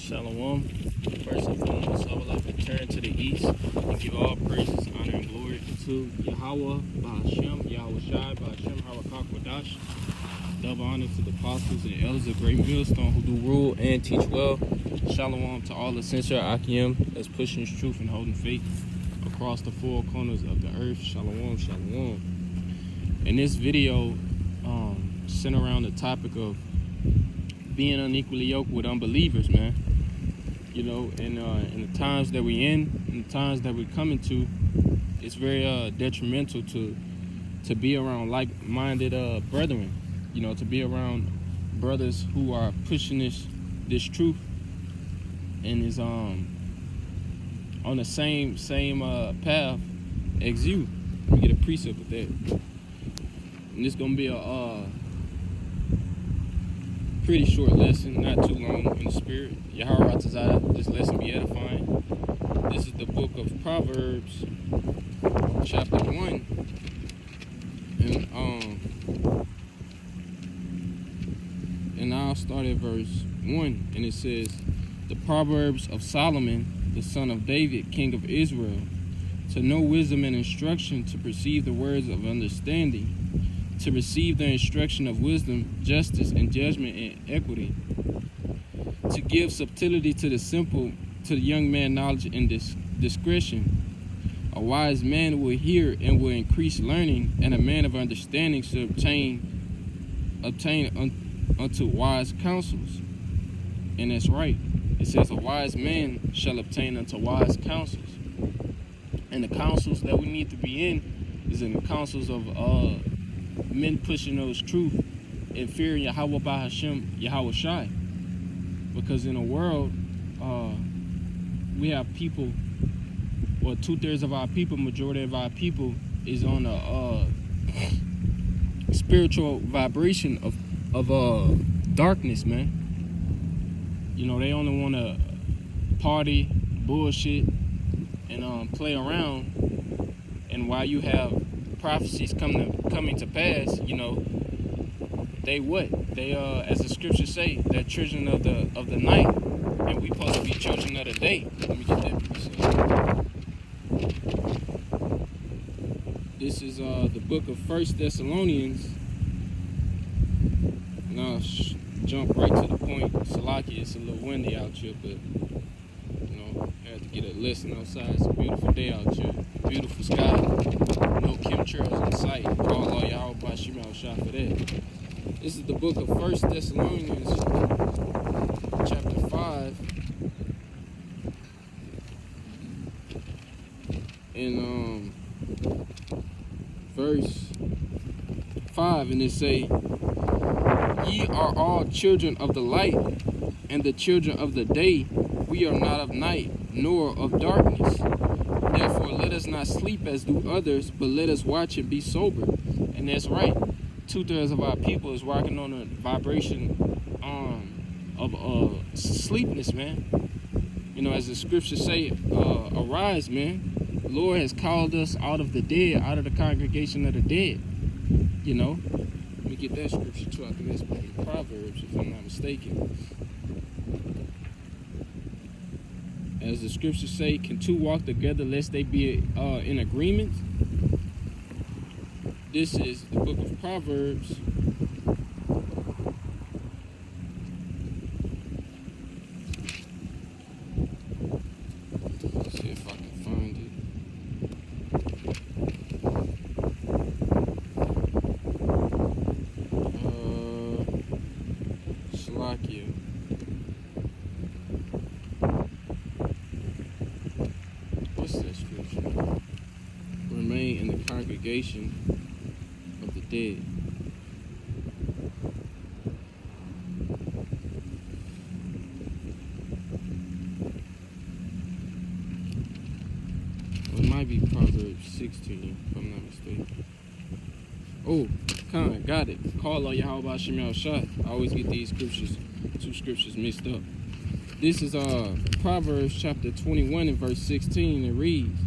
Shalom. First and foremost, I would like to turn to the east and give all praises, honor, and glory to Yahweh, Ba'ashem, Yahweh Shai, Ba'ashem, Harakak, double honor to the apostles and elders of Great Millstone who do rule and teach well. Shalom to all the sincere Akim that's pushing his truth and holding faith across the four corners of the earth. Shalom, shalom. In this video, centered around the topic of being unequally yoked with unbelievers, man. You know, and in the times that we in the times that we're coming to, it's very detrimental to be around like-minded brethren. You know, to be around brothers who are pushing this truth and is on the same path as you. We get a precept with that, and it's gonna be a pretty short lesson, not too long in the spirit. Yahweh Ratazada, this lesson be edifying. This is the book of Proverbs, chapter 1. And I'll start at verse 1. And it says, the Proverbs of Solomon, the son of David, king of Israel, to know wisdom and instruction, to perceive the words of understanding, to receive the instruction of wisdom, justice, and judgment, and equity, to give subtlety to the simple, to the young man knowledge and discretion. A wise man will hear and will increase learning, and a man of understanding shall obtain unto wise counsels. And that's right. It says a wise man shall obtain unto wise counsels. And the counsels that we need to be in is in the counsels of men pushing those truth and fearing Yahweh Ba'ashem, Yahweh Shai. Because in the world, we have people, or 2/3 of our people, majority of our people is on a spiritual vibration of darkness, man. You know, they only want to party, bullshit, and play around. And while you have prophecies coming to pass, you know, they as the scriptures say, they're children of the night, and we supposed to be children of the day. Let me get that precept. This is the book of 1 Thessalonians. And I'll jump right to the point. Salaki, it's a little windy out here, but you know, I had to get a lesson outside. It's a beautiful day out here, beautiful sky. No chemtrails in sight. Call all Yahweh Ba'ashem Shah for that. This is the book of 1 Thessalonians, chapter 5. And verse 5, and it say, ye are all children of the light, and the children of the day. We are not of night, nor of darkness. Therefore, let us not sleep as do others, but let us watch and be sober. And that's right. 2/3 of our people is rocking on a vibration of sleepiness, man. You know, as the scriptures say, arise, man. The Lord has called us out of the dead, out of the congregation of the dead. You know, let me get that scripture too. I think that's in Proverbs, if I'm not mistaken. As the scriptures say, can two walk together lest they be in agreement? This is the book of Proverbs. Let's see if I can find it. Slakia. What's that scripture? Remain in the congregation of the dead. Well, it might be Proverbs 16, if I'm not mistaken. Oh, got it. Call on Yahweh Ba'ashem Shai. I always get these two scriptures mixed up. This is Proverbs chapter 21 and verse 16. It reads,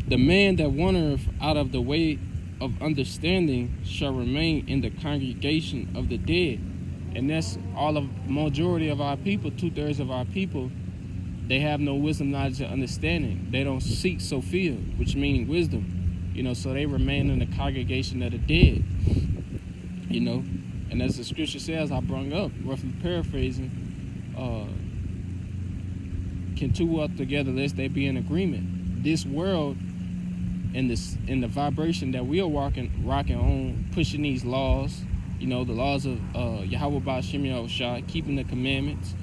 the man that wandereth out of the way of understanding shall remain in the congregation of the dead, And that's all of majority of our people, 2/3 of our people. They have no wisdom, knowledge, or understanding. They don't seek Sophia, which means wisdom. So they remain in the congregation of the dead. And as the scripture says, I brung up, roughly paraphrasing, can two walk together lest they be in agreement. This world and the vibration that we are rocking on, pushing these laws, the laws of Yahweh Ba'ashem Yahushua, keeping the commandments,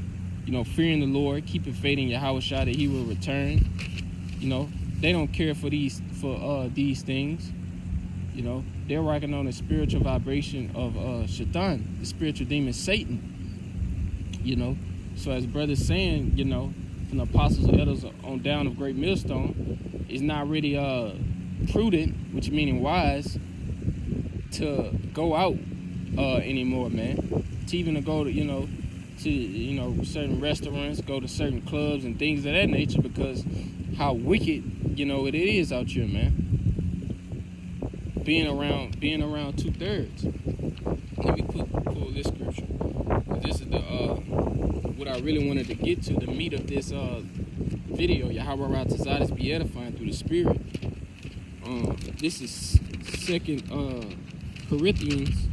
fearing the Lord, keeping faith in Yahushua that He will return. They don't care for these things. They're rocking on the spiritual vibration of Shaitan, the spiritual demon Satan. So as brother's saying, from the apostles and elders on down of Great Millstone, it's not really prudent, which meaning wise, to go out anymore, man. To even to go to certain restaurants, go to certain clubs and things of that nature, because how wicked it is out here, man. Being around 2/3. Let me pull this scripture. This is the what I really wanted to get to, the meat of this video. Yahweh Ratazadis be edifying through the Spirit. This is 2 Corinthians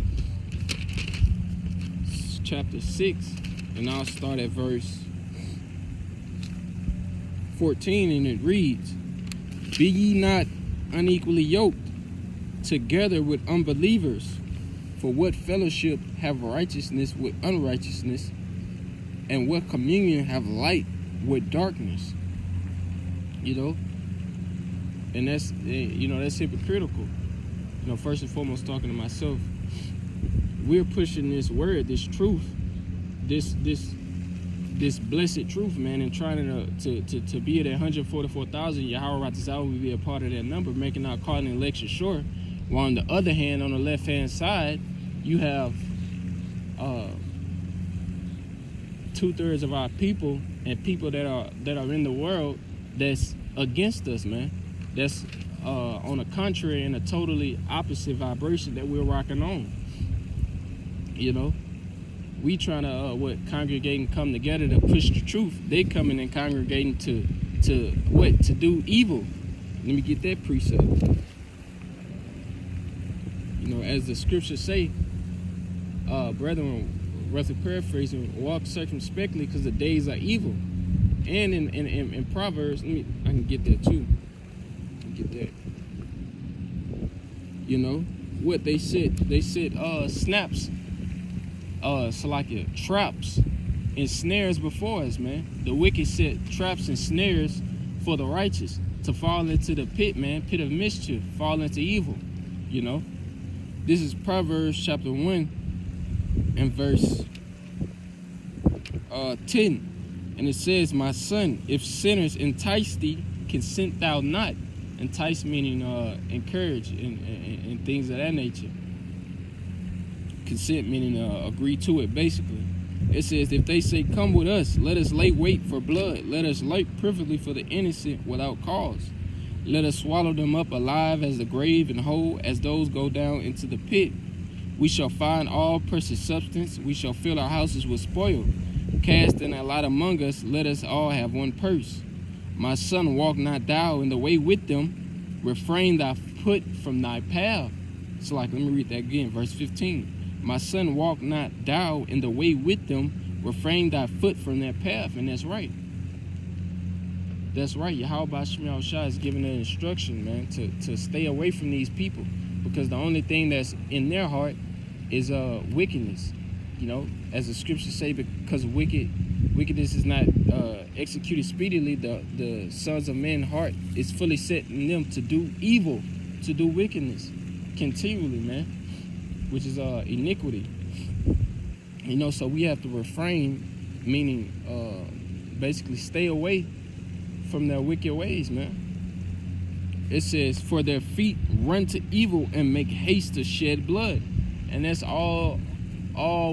chapter 6, and I'll start at verse 14, and it reads, "Be ye not unequally yoked together with unbelievers, for what fellowship have righteousness with unrighteousness, and what communion have light with darkness?" And that's that's hypocritical. First and foremost, talking to myself, we're pushing this word, this truth, this blessed truth, man, and trying to be at 144,000. Yahweh Ratazah will be a part of that number, making our calling and election sure. While on the other hand, on the left-hand side, you have 2/3 of our people and people that are in the world that's against us, man. That's on a contrary and a totally opposite vibration that we're rocking on. We trying to congregate and come together to push the truth. They coming and congregating to do evil. Let me get that precept. As the scriptures say, brethren, roughly paraphrasing, walk circumspectly because the days are evil. And in Proverbs, I can get that too. What they said snaps, traps and snares before us, man. The wicked set traps and snares for the righteous to fall into the pit, man, pit of mischief, fall into evil. This is Proverbs chapter 1 and verse 10. And it says, "My son, if sinners entice thee, consent thou not." Entice meaning encourage and things of that nature. Consent meaning agree to it, basically. It says, "If they say, come with us, let us lay wait for blood. Let us lurk privily for the innocent without cause. Let us swallow them up alive as the grave, and whole as those go down into the pit. We shall find all precious substance. We shall fill our houses with spoil. Cast in a lot among us, let us all have one purse. My son, walk not thou in the way with them. Refrain thy foot from thy path." Let me read that again, verse 15. "My son, walk not thou in the way with them. Refrain thy foot from that path." And that's right. That's right. Yahweh Ba'ashem Yahushua is giving an instruction, man, to stay away from these people, because the only thing that's in their heart is wickedness. As the scriptures say, because wickedness is not executed speedily, the sons of men's heart is fully set in them to do evil, to do wickedness continually, man, which is iniquity. So we have to refrain, meaning basically stay away from their wicked ways, man. It says, "For their feet run to evil and make haste to shed blood." And that's all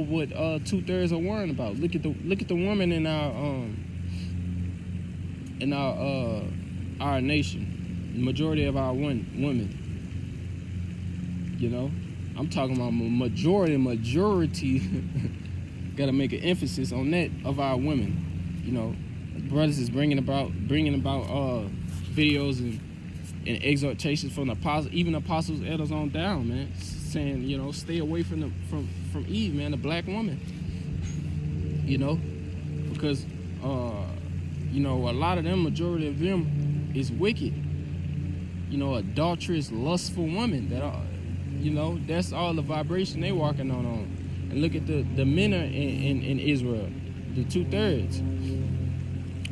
what 2/3 are worrying about. Look at the woman in our nation. The majority of our women. I'm talking about majority Gotta make an emphasis on that of our women. You know, brothers is bringing about videos and exhortations from the apostles, even apostles, elders on down, man, saying, you know, stay away from Eve, man, the black woman. You know, because you know, a lot of them, majority of them, is wicked. You know, adulterous, lustful women that are, you know, that's all the vibration they walking on. And look at the men in Israel, the 2/3.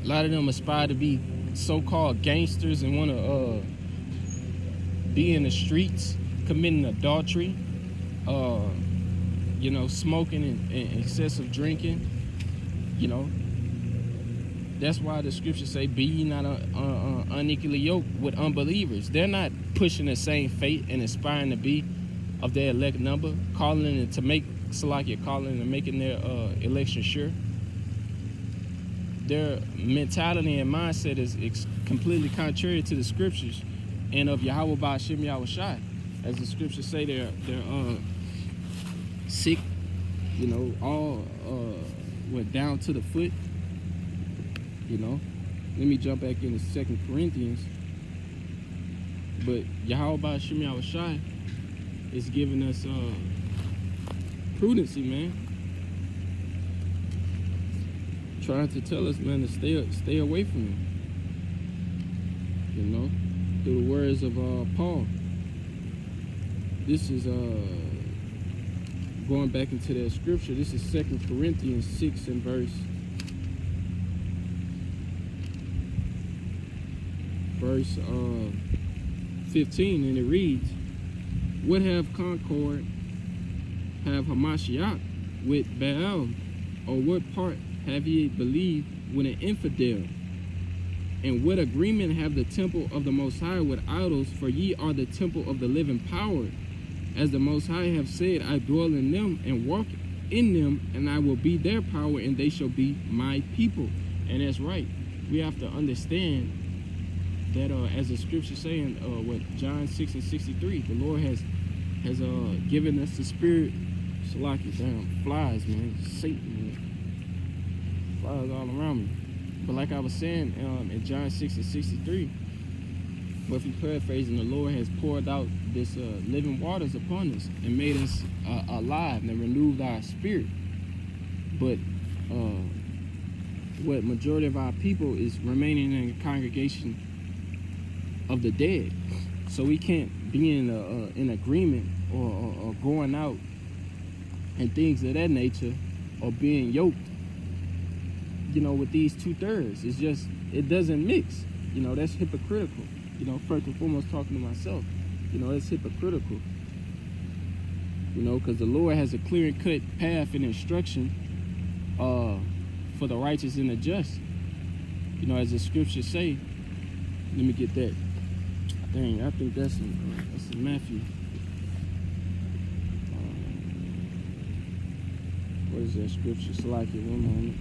A lot of them aspire to be so-called gangsters and want to be in the streets committing adultery, you know, smoking and excessive drinking. You know, that's why the scriptures say, "Be ye not unequally yoked with unbelievers." They're not pushing the same fate and aspiring to be of their elect number, calling it to make Salakia, calling and making their election sure. Their mentality and mindset is completely contrary to the scriptures and of Yahweh Ba'ashem Yahushai. As the scriptures say, they're sick, you know, all went down to the foot. You know, let me jump back into 2 Corinthians. But Yahweh Ba'ashem Yahushai is giving us prudency, man. Trying to tell us, man, to stay away from him. You know, through the words of Paul. This is going back into that scripture. This is 2 Corinthians 6 and verse 15, and it reads, "What have concord have Hamashiach with Baal, or what part have ye believed with an infidel? And what agreement have the temple of the Most High with idols? For ye are the temple of the living power. As the Most High have said, I dwell in them and walk in them, and I will be their power, and they shall be my people." And that's right. We have to understand that as the scripture saying, what John 6 and 63, the Lord has given us the spirit. Salaki, damn, flies, man, Satan, man. Flies all around me. But like I was saying in John 6 and 63, but if you paraphrasing, the Lord has poured out this living waters upon us and made us alive and renewed our spirit. But what majority of our people is remaining in a congregation of the dead. So we can't be in agreement or going out and things of that nature, or being yoked, you know, with these 2/3. It's just, it doesn't mix. You know, that's hypocritical. You know, first and foremost, talking to myself, you know, it's hypocritical. You know, because the Lord has a clear and cut path and instruction for the righteous and the just. You know, as the scriptures say, let me get that. Dang, I think that's in Matthew. What is that scripture? It's like it. One moment.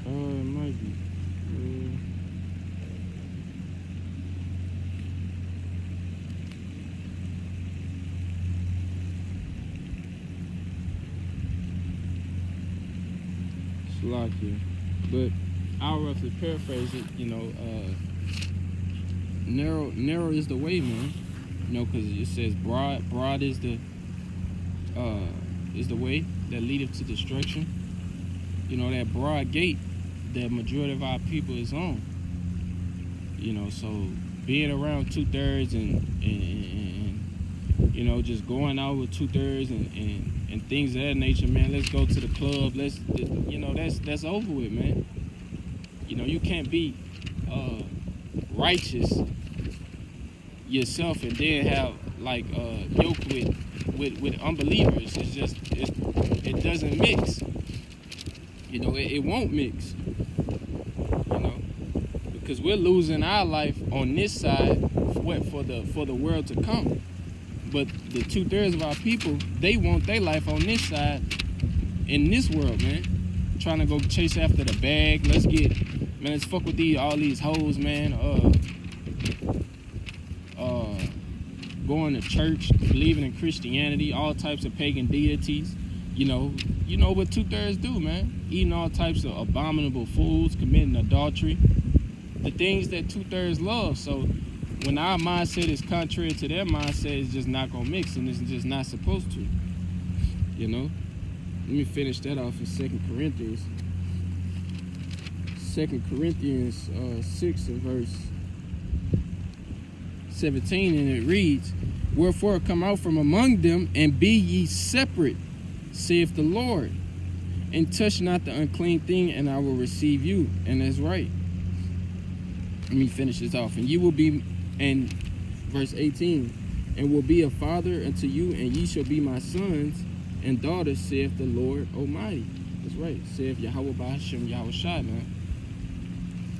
It might be. Salakia. But I'll roughly paraphrase it, you know, narrow is the way, man. You know, because it says broad is the way that leadeth to destruction. You know, that broad gate that majority of our people is on. You know, so being around 2/3 and you know, just going out with 2/3 and things of that nature, man. Let's go to the club. Let's, you know, that's over with, man. You know, you can't be righteous yourself and then have like yoked with with unbelievers. It's just it doesn't mix. You know, it won't mix. You know, because we're losing our life on this side for the world to come. But the 2/3 of our people, they want their life on this side in this world, man. Trying to go chase after the bag. Let's fuck with all these hoes, man. Going to church, believing in Christianity, all types of pagan deities. You know what 2/3 do, man. Eating all types of abominable foods, committing adultery. The things that 2/3 love. So when our mindset is contrary to their mindset, it's just not gonna mix, and it's just not supposed to. You know. Let me finish that off in 2 Corinthians. 2 Corinthians 6 and verse 17, and it reads, "Wherefore come out from among them, and be ye separate, saith the Lord, and touch not the unclean thing, and I will receive you." And that's right. Let me finish this off. And you will be, and verse 18, "and will be a father unto you, and ye shall be my sons and daughters, saith the Lord Almighty." That's right. Saith Yahweh Ba'ashem Yahweh Shai, man.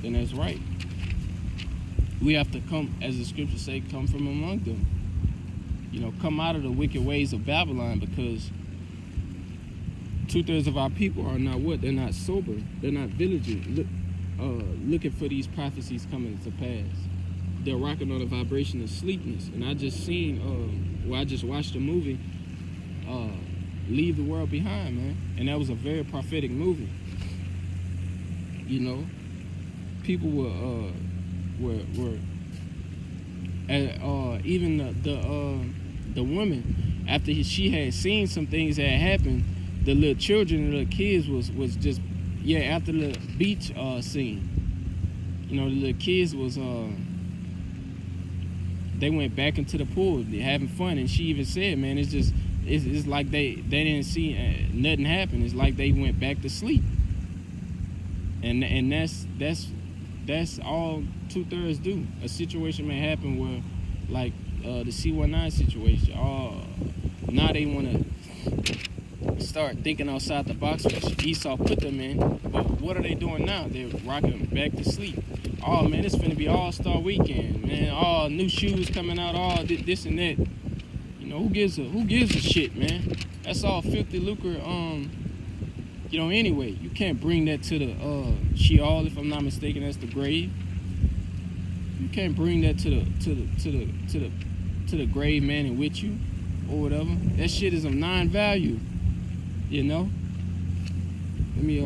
Then that's right. We have to come, as the scriptures say, come from among them. You know, come out of the wicked ways of Babylon, because 2/3 of our people are not what? They're not sober. They're not vigilant, looking for these prophecies coming to pass. They're rocking on the vibration of sleepness. And I just seen, I just watched a movie, Leave the World Behind, man. And that was a very prophetic movie. You know, people were even the woman, after she had seen some things that had happened, the little children, the little kids was just, after the beach scene, you know, the little kids was they went back into the pool, they having fun, and she even said, man, it's like they didn't see nothing happen. It's like they went back to sleep, and that's all 2/3 do. A situation may happen where, like the C-19 situation, now they want to start thinking outside the box, which Esau put them in. But what are they doing now? They're rocking back to sleep. Oh man, it's finna be All-Star Weekend, man. All new shoes coming out, all this and that. You know, who gives a shit, man? That's all filthy lucre. You know, anyway, you can't bring that to the Sheol, if I'm not mistaken. That's the grave. You can't bring that to the grave, man, and with you or whatever. That shit is of non-value. You know. Let me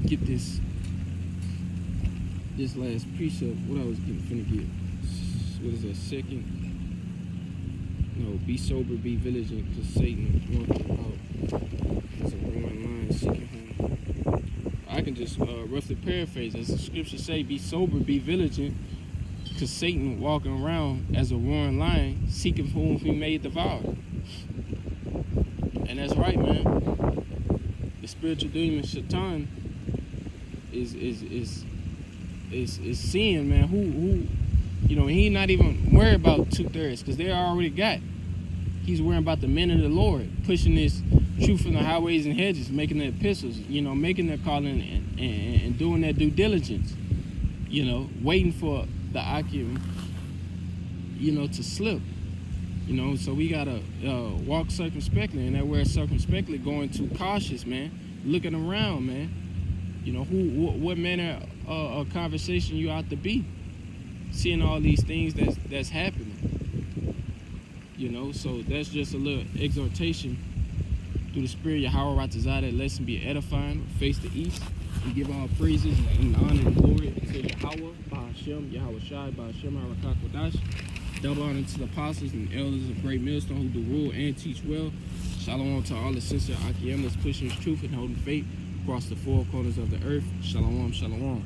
get this last precept. What I was finna get. What is that? Second. No, be sober, be vigilant, because Satan wants you out. It's a roaring lion seeking whom. I can just roughly paraphrase. As the scriptures say, be sober, be vigilant, because Satan walking around as a roaring lion, seeking whom he may devour. And that's right, man. The spiritual demon Shaitan is seeing, man, who you know, he not even worried about 2/3, because they already got. He's worrying about the men of the Lord, pushing this truth from the highways and hedges, making the epistles, you know, making their calling and doing their due diligence, you know, waiting for the Akim, you know, to slip, you know. So we gotta walk circumspectly, and that word circumspectly, going too cautious, man, looking around, man. You know, what manner of conversation you ought to be, seeing all these things that's happening. You know, so that's just a little exhortation through the spirit of Yahweh Ratazah, that lesson be edifying. Face the east and give all praises and honor and glory to Yahweh Ba'ashem Yahweh Shai Ba'ashem Harakak Wadash. Double honor to the apostles and elders of Great Millstone who do rule and teach well. Shalom to all the sincere Akim that's pushing his truth and holding faith across the four corners of the earth. Shalom, shalom.